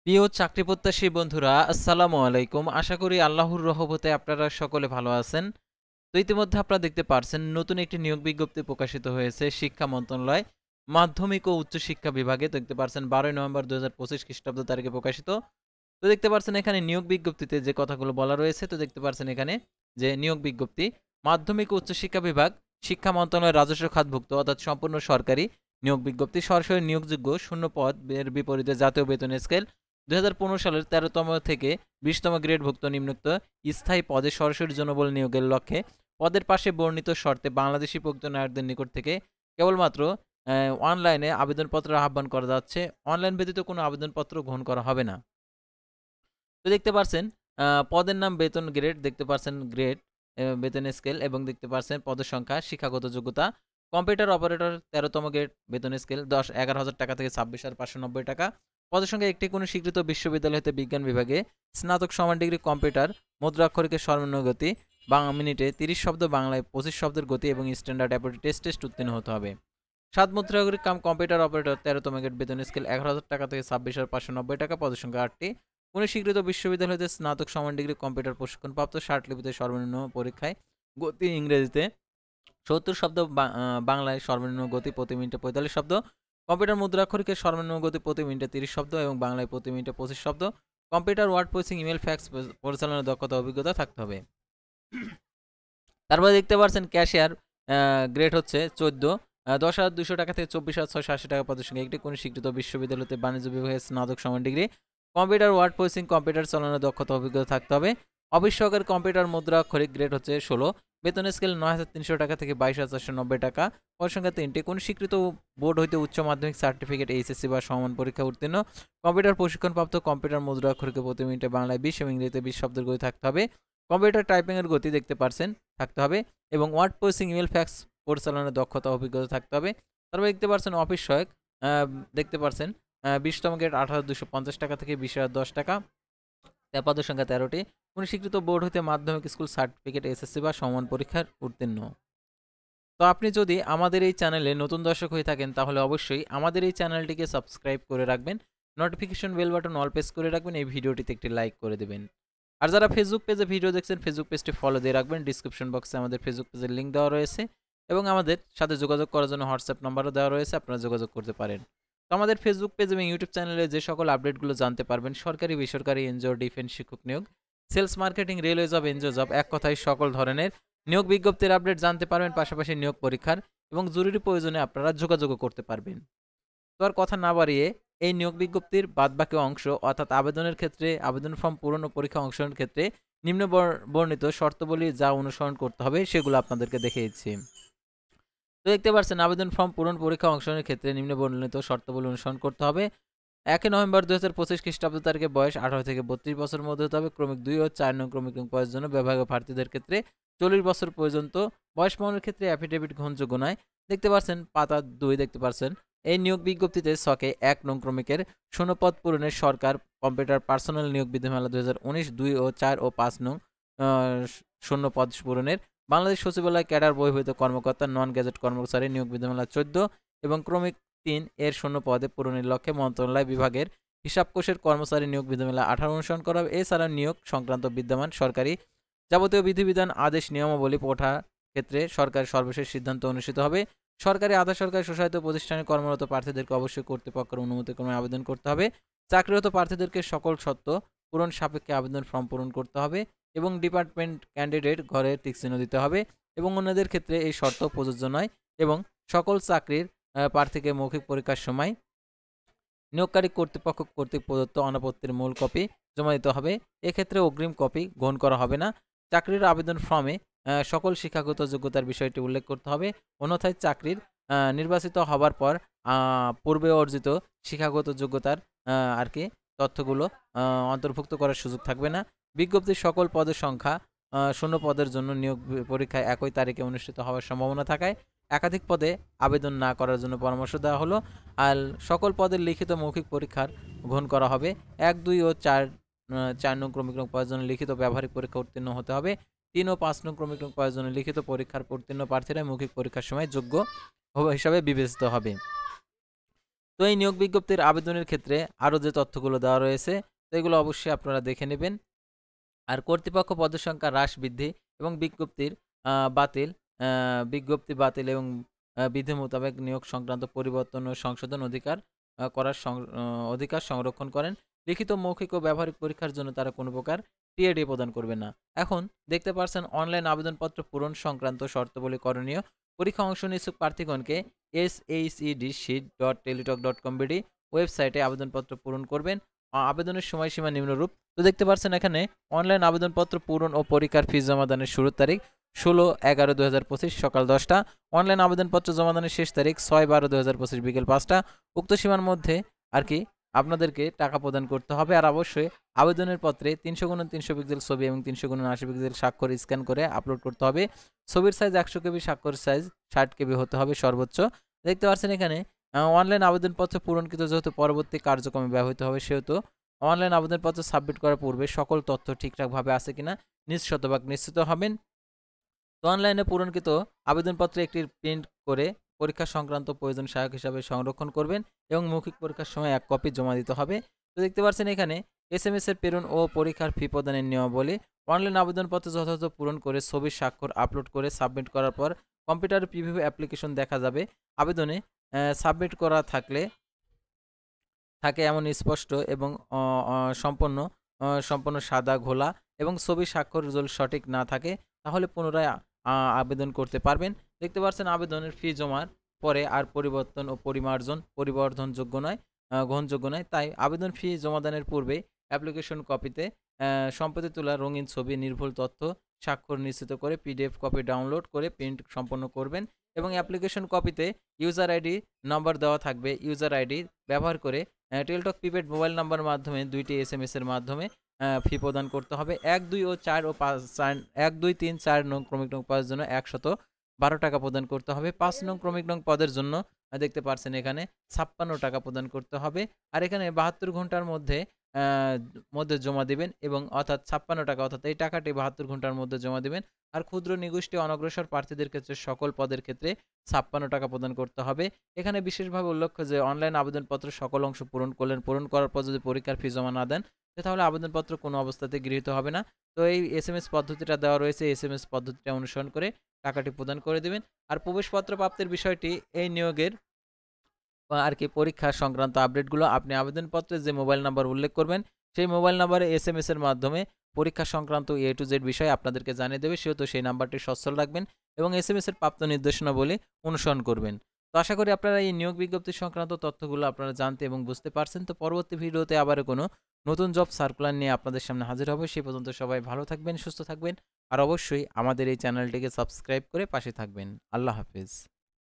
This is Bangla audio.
প্রিয় চাকরি প্রত্যাশী বন্ধুরা, আসসালামু আলাইকুম। আশা করি আল্লাহর রহমতে আপনারা সকলে ভালো আছেন। তো ইতিমধ্যে আপনারা দেখতে পারছেন নতুন একটি নিয়োগ বিজ্ঞপ্তি প্রকাশিত হয়েছে শিক্ষা মন্ত্রণালয় মাধ্যমিক ও উচ্চশিক্ষা বিভাগে। দেখতে পারছেন 12 নভেম্বর 2025 খ্রিস্টাব্দ তারিখে প্রকাশিত। তো দেখতে পারছেন এখানে নিয়োগ বিজ্ঞপ্তিতে যে কথাগুলো বলা রয়েছে, তো দেখতে পারছেন এখানে যে নিয়োগ বিজ্ঞপ্তি মাধ্যমিক ও উচ্চশিক্ষা বিভাগ, শিক্ষা মন্ত্রণালয়ের রাজস্ব খাতভুক্ত অর্থাৎ সম্পূর্ণ সরকারি নিয়োগ বিজ্ঞপ্তি। সরাসরি নিয়োগযোগ্য শূন্য পদ এর বিপরীতে জাতীয় বেতন স্কেল 2015 সালের 13তম থেকে 20তম গ্রেডভুক্ত নিম্নোক্ত স্থায়ী পদে সরাসরি জনবল নিয়োগের লক্ষ্যে পদের পাশে বর্ণিত শর্তে বাংলাদেশি প্রকৃত নাগরিকদের নিকট থেকে কেবলমাত্র অনলাইনে আবেদনপত্র আহ্বান করা যাচ্ছে। অনলাইন ব্যতীত কোনো আবেদনপত্র গ্রহণ করা হবে না। তো দেখতে পারছেন পদের নাম, বেতন, গ্রেড দেখতে পারছেন, গ্রেড, বেতন স্কেল এবং দেখতে পারছেন পদের সংখ্যা, শিক্ষাগত যোগ্যতা কম্পিউটার অপারেটর 13তম গ্রেড, বেতন স্কেল 11,000 টাকা থেকে 26,590 টাকা। পদের সংখ্যা একটি কোনো স্বীকৃত বিশ্ববিদ্যালয় হতে বিজ্ঞান বিভাগে স্নাতক সমান ডিগ্রি কম্পিউটার মুদ্রাক্ষরিকের সর্বনিম্ন গতি মিনিটে 30 শব্দ, বাংলায় 25 শব্দের গতি এবং স্ট্যান্ডার্ড অ্যাপটিটিউড টেস্ট উত্তীর্ণ হতে হবে। সাত মুদ্রাক্ষরিক কাম কম্পিউটার অপারেটর 13তম গ্রেড, বেতন স্কেল 11,000 টাকা থেকে 26,590 টাকা। পদের সংখ্যা 8টি। কোনো স্বীকৃত বিশ্ববিদ্যালয় হতে স্নাতক সমান ডিগ্রি কম্পিউটার প্রশিক্ষণপ্রাপ্ত, লিপিতে সর্বনিম্ন পরীক্ষায় গতি ইংরেজিতে 70 শব্দ, বাংলায় সর্বনিম্ন গতি প্রতি মিনিটে 45 শব্দ, কম্পিউটার মুদ্রাক্ষরিকের সর্বনিম্ন গতি প্রতি মিনিটে 30 শব্দ এবং বাংলায় প্রতি মিনিটে 25 শব্দ। Computer word processing, email, fax পরিচালনার দক্ষতা অভিজ্ঞতা থাকতে হবে। তারপরে দেখতে পাচ্ছেন ক্যাশিয়ার, গ্রেড হচ্ছে 14, 10,200 টাকা থেকে 24,680 টাকা। পদের সঙ্গে একটি কোনো স্বীকৃত বিশ্ববিদ্যালয়তে বাণিজ্য বিভাগের স্নাতক সমান degree computer word processing, computer চালানোর দক্ষতা অভিজ্ঞতা থাকতে হবে। অফিস সহকারী কম্পিউটার মুদ্রাক্ষরিক, গ্রেড হচ্ছে 16, বেতন স্কেল 9,300 টাকা থেকে 22,490 টাকা। পদের সংখ্যা 3টি। কোনো স্বীকৃত বোর্ড হইতে উচ্চ মাধ্যমিক সার্টিফিকেট, এইচএসসি বা সমান পরীক্ষা উত্তীর্ণ, কম্পিউটার প্রশিক্ষণপ্রাপ্ত, কম্পিউটার মুদ্রাক্ষরিকে প্রতি মিনিটে বাংলায় 20 এবং ইংরেজিতে 20 শব্দের গতি থাকতে হবে। কম্পিউটার টাইপিংয়ের গতি দেখতে পারছেন থাকতে হবে এবং ওয়ার্ড প্রসেসিং, ইমেল, ফ্যাক্স পরিচালনার দক্ষতা অভিজ্ঞতা থাকতে হবে। তারপর দেখতে পারছেন অফিস সহায়ক, দেখতে পারছেন 20তম গ্রেড 18,250 টাকা থেকে 20,010 টাকা। পদের সংখ্যা 13টি। কোনো স্বীকৃত বোর্ড হতে মাধ্যমিক স্কুল সার্টিফিকেট, এসএসসি বা সমান পরীক্ষার উত্তীর্ণ। তো আপনি যদি আমাদের এই চ্যানেলে নতুন দর্শক হয়ে থাকেন তাহলে অবশ্যই আমাদের এই চ্যানেলটিকে সাবস্ক্রাইব করে রাখবেন, notification bell button all press করে রাখবেন, এই ভিডিওটিতে একটি লাইক করে দেবেন। আর যারা ফেসবুক পেজে ভিডিও দেখছেন ফেসবুক পেজটি ফলো দিয়ে রাখবেন। ডিসক্রিপশন বক্সে আমাদের ফেসবুক পেজের লিঙ্ক দেওয়া রয়েছে এবং আমাদের সাথে যোগাযোগ করার জন্য হোয়াটসঅ্যাপ নাম্বারও দেওয়া রয়েছে, আপনারা যোগাযোগ করতে পারেন। তো আমাদের ফেসবুক পেজ এবং ইউটিউব চ্যানেলে যে সকল আপডেটগুলো জানতে পারবেন, সরকারি, বেসরকারি, এনজিও, ডিফেন্স, শিক্ষক নিয়োগ, sales, marketing, railway job, NGO job, এক কথায় সকল ধরনের নিয়োগ বিজ্ঞপ্তির আপডেট জানতে পারবেন, পাশাপাশি নিয়োগ পরীক্ষার এবং জরুরি প্রয়োজনে আপনারা যোগাযোগও করতে পারবেন। তো আর কথা না বাড়িয়ে এই নিয়োগ বিজ্ঞপ্তির বাদবাকি অংশ অর্থাৎ আবেদনের ক্ষেত্রে, আবেদন ফর্ম পূরণ ও পরীক্ষা অংশগ্রহণের ক্ষেত্রে নিম্ন বর্ণিত শর্তাবলী যা অনুসরণ করতে হবে সেগুলো আপনাদেরকে দেখিয়েছি। তো দেখতে পাচ্ছেন আবেদন ফর্ম পূরণ, পরীক্ষা অংশগ্রহণের ক্ষেত্রে নিম্ন বর্ণিত শর্তাবলী অনুসরণ করতে হবে। 1 নভেম্বর 2025 খ্রিস্টাব্দ তারিখে বয়স 18 থেকে 32 বছরের মধ্যে হতে হবে। ক্রমিক 2 ও 4 নং ক্রমিক পদের জন্য বিভাগীয় প্রার্থীদের ক্ষেত্রে 40 বছর পর্যন্ত বয়স প্রমাণের ক্ষেত্রে অ্যাফিডেভিট গ্রহণযোগ্য নয়। দেখতে পাচ্ছেন পাতা 2, দেখতে পাচ্ছেন এই নিয়োগ বিজ্ঞপ্তিতে ছকে 1 নং ক্রমিকের শূন্যপদ পূরণের সরকার কম্পিউটার পার্সোনাল নিয়োগ বিধিমালা 2019 2 ও 4 ও 5 নং শূন্যপদ পূরণের বাংলাদেশ সচিবালয় ক্যাডার বহির্ভূত কর্মকর্তা, নন গ্যাজেট কর্মচারী নিয়োগ বিধিমালা 14 এবং ক্রমিক 3 এর শূন্য পদে পূরণের লক্ষ্যে মন্ত্রণালয় বিভাগের হিসাবকোষের কর্মচারী নিয়োগ বিধিমালা 18 অনুসরণ করা হবে। এছাড়া নিয়োগ সংক্রান্ত বিদ্যমান সরকারি যাবতীয় বিধিবিধান, আদেশ, নিয়মাবলী ওঠার ক্ষেত্রে সরকারের সর্বশেষ সিদ্ধান্ত অনুষ্ঠিত হবে। সরকারি, আধা সরকারি, স্বশাসিত প্রতিষ্ঠানে কর্মরত প্রার্থীদেরকে অবশ্যই কর্তৃপক্ষের অনুমতিক্রমে আবেদন করতে হবে। চাকরিরত প্রার্থীদেরকে সকল শর্ত পূরণ সাপেক্ষে আবেদন ফর্ম পূরণ করতে হবে এবং ডিপার্টমেন্ট ক্যান্ডিডেট ঘরে টিকচিহ্ন দিতে হবে এবং অন্যদের ক্ষেত্রে এই শর্ত প্রযোজ্য নয় এবং সকল চাকরির প্রার্থীকে মৌখিক পরীক্ষার সময় নিয়োগকারী কর্তৃপক্ষ কর্তৃক প্রদত্ত অনাপত্তির মূল কপি জমা দিতে হবে। এক্ষেত্রে অগ্রিম কপি গ্রহণ করা হবে না। চাকরির আবেদন ফর্মে সকল শিক্ষাগত যোগ্যতার বিষয়টি উল্লেখ করতে হবে, অন্যথায় চাকরির নির্বাচিত হবার পর পূর্বে অর্জিত শিক্ষাগত যোগ্যতার আর কি তথ্যগুলো অন্তর্ভুক্ত করার সুযোগ থাকবে না। বিজ্ঞপ্তির সকল পদের সংখ্যা শূন্য পদের জন্য নিয়োগ পরীক্ষা একই তারিখে অনুষ্ঠিত হওয়ার সম্ভাবনা থাকায় একাধিক পদে আবেদন না করার জন্য পরামর্শ দেওয়া হলো। আর সকল পদের লিখিত মৌখিক পরীক্ষার গ্রহণ করা হবে। 1 2 ও 4 নং ক্রমিক পদের জন্য লিখিত ব্যবহারিক পরীক্ষা উত্তীর্ণ হতে হবে। 3 ও 5 নং ক্রমিক পদের জন্য লিখিত পরীক্ষার উত্তীর্ণ প্রার্থীরা মৌখিক পরীক্ষার সময় যোগ্য হিসাবে বিবেচিত হবে। তো এই নিয়োগ বিজ্ঞপ্তির আবেদনের ক্ষেত্রে আরও যে তথ্যগুলো দেওয়া রয়েছে তো এগুলো অবশ্যই আপনারা দেখে নেবেন। আর কর্তৃপক্ষ পদের সংখ্যা হ্রাস বৃদ্ধি এবং বাতিল বিজ্ঞপ্তি বাতিল এবং বিধি মোতাবেক নিয়োগ সংক্রান্ত পরিবর্তন ও সংশোধন অধিকার সংরক্ষণ করেন। লিখিত, মৌখিক ও ব্যবহারিক পরীক্ষার জন্য তারা কোনো প্রকার টিএডি প্রদান করবে না। এখন দেখতে পাচ্ছেন অনলাইন আবেদনপত্র পূরণ সংক্রান্ত শর্তাবলী করণীয়। পরীক্ষা অংশ নিচ্ছুক প্রার্থীগণকে shedshit.teletalk.com.bd ওয়েবসাইটে আবেদনপত্র পূরণ করবেন। আবেদনের সময়সীমা নিম্নরূপ। তো দেখতে পাচ্ছেন এখানে অনলাইন আবেদনপত্র পূরণ ও পরীক্ষার ফি জমাদানের শুরুর তারিখ 16/11/2025 সকাল 10টা। অনলাইন আবেদনপত্র জমাদানের শেষ তারিখ 6/12/2025 বিকেল 5টা। উক্ত সীমার মধ্যে আপনাদেরকে টাকা প্রদান করতে হবে। আর অবশ্যই আবেদনের পত্রে 300x300 পিক্সেল ছবি এবং 300x80 পিক্সেল স্বাক্ষর স্ক্যান করে আপলোড করতে হবে। ছবির সাইজ 100 কেবি, স্বাক্ষর সাইজ 60 কেবি হতে হবে সর্বোচ্চ। দেখতে পাচ্ছেন এখানে অনলাইন আবেদনপত্র পূরণকৃত যেহেতু পরবর্তী কার্যক্রমে ব্যবহৃত হবে, সেহেতু অনলাইন আবেদনপত্র সাবমিট করার পূর্বে সকল তথ্য ঠিকঠাকভাবে আছে কিনা শতভাগ নিশ্চিত হবেন। তো অনলাইনে পূরণকৃত আবেদনপত্রে একটি প্রিন্ট করে পরীক্ষা সংক্রান্ত প্রয়োজন সহায়ক হিসাবে সংরক্ষণ করবেন এবং মৌখিক পরীক্ষার সময় 1 কপি জমা দিতে হবে। তো দেখতে পাচ্ছেন এখানে SMS এর প্রেরণ ও পরীক্ষার ফি প্রদানের নিয়মাবলী। অনলাইন আবেদনপত্র যথাযথ পূরণ করে ছবির স্বাক্ষর আপলোড করে সাবমিট করার পর কম্পিউটারে প্রিভিউ অ্যাপ্লিকেশন দেখা যাবে। আবেদনে সাবমিট করা থাকে এমন স্পষ্ট এবং সম্পূর্ণ সাদা ঘোলা এবং ছবির স্বাক্ষর যদি সঠিক না থাকে তাহলে পুনরায় আবেদন করতে পারবেন। দেখতে পাচ্ছেন আবেদনের ফি জমার পরে আর পরিবর্তন ও পরিবর্ধনযোগ্য নয়, গ্রহণযোগ্য নয়। তাই আবেদন ফি জমাদানের পূর্বে অ্যাপ্লিকেশন কপিতে সম্প্রতি তোলা রঙিন ছবি, নির্ভুল তথ্য, স্বাক্ষর নিশ্চিত করে PDF কপি ডাউনলোড করে প্রিন্ট সম্পন্ন করবেন এবং অ্যাপ্লিকেশন কপিতে ইউজার আইডি নম্বর দেওয়া থাকবে। ইউজার আইডি ব্যবহার করে টেলটক প্রিপেড মোবাইল নাম্বার মাধ্যমে 2টি SMS এর মাধ্যমে ফি প্রদান করতে হবে। 1, 2 ও 4 ও 5 1, 2, 3, 4 নং ক্রমিক নং পদের জন্য 112 টাকা প্রদান করতে হবে। 5 নং ক্রমিক নং পদের জন্য দেখতে পাচ্ছেন এখানে 56 টাকা প্রদান করতে হবে। আর এখানে 72 ঘন্টার মধ্যে জমা দিবেন এবং অর্থাৎ 56 টাকা, অর্থাৎ এই টাকাটি 72 ঘন্টার মধ্যে জমা দিবেন। আর ক্ষুদ্র নিগোষ্ঠী অনগ্রসর প্রার্থীদের ক্ষেত্রে সকল পদের ক্ষেত্রে 56 টাকা প্রদান করতে হবে। এখানে বিশেষভাবে উল্লেখ্য যে অনলাইন আবেদনপত্র সকল অংশ পূরণ করার পর যদি পরীক্ষার ফি জমা না দেন তাহলে আবেদনপত্র কোনো অবস্থাতে গৃহীত হবে না। তো এই SMS পদ্ধতিটা দেওয়া রয়েছে, SMS পদ্ধতিটা অনুসরণ করে টাকাটি প্রদান করে দেবেন। আর প্রবেশপত্র প্রাপ্তির বিষয়টি এই নিয়োগের পরীক্ষা সংক্রান্ত আপডেটগুলো আপনি আবেদনপত্রে যে মোবাইল নাম্বার উল্লেখ করবেন সেই মোবাইল নাম্বারে SMS এর মাধ্যমে পরীক্ষা সংক্রান্ত A to Z বিষয় আপনাদেরকে জানিয়ে দেবে, সেহেতু সেই নাম্বারটি সচল রাখবেন এবং SMS এর প্রাপ্ত নির্দেশনাবলী অনুসরণ করবেন। তো আশা করি আপনারা এই নিয়োগ বিজ্ঞপ্তি সংক্রান্ত তথ্যগুলো আপনারা জানতে এবং বুঝতে পারছেন। তো পরবর্তী ভিডিওতে আবার কোনো নতুন জব সার্কুলার নিয়ে আপনাদের সামনে হাজির হবে। সেই পর্যন্ত সবাই ভালো থাকবেন, সুস্থ থাকবেন আর অবশ্যই আমাদের এই চ্যানেলটিকে সাবস্ক্রাইব করে পাশে থাকবেন। আল্লাহ হাফেজ।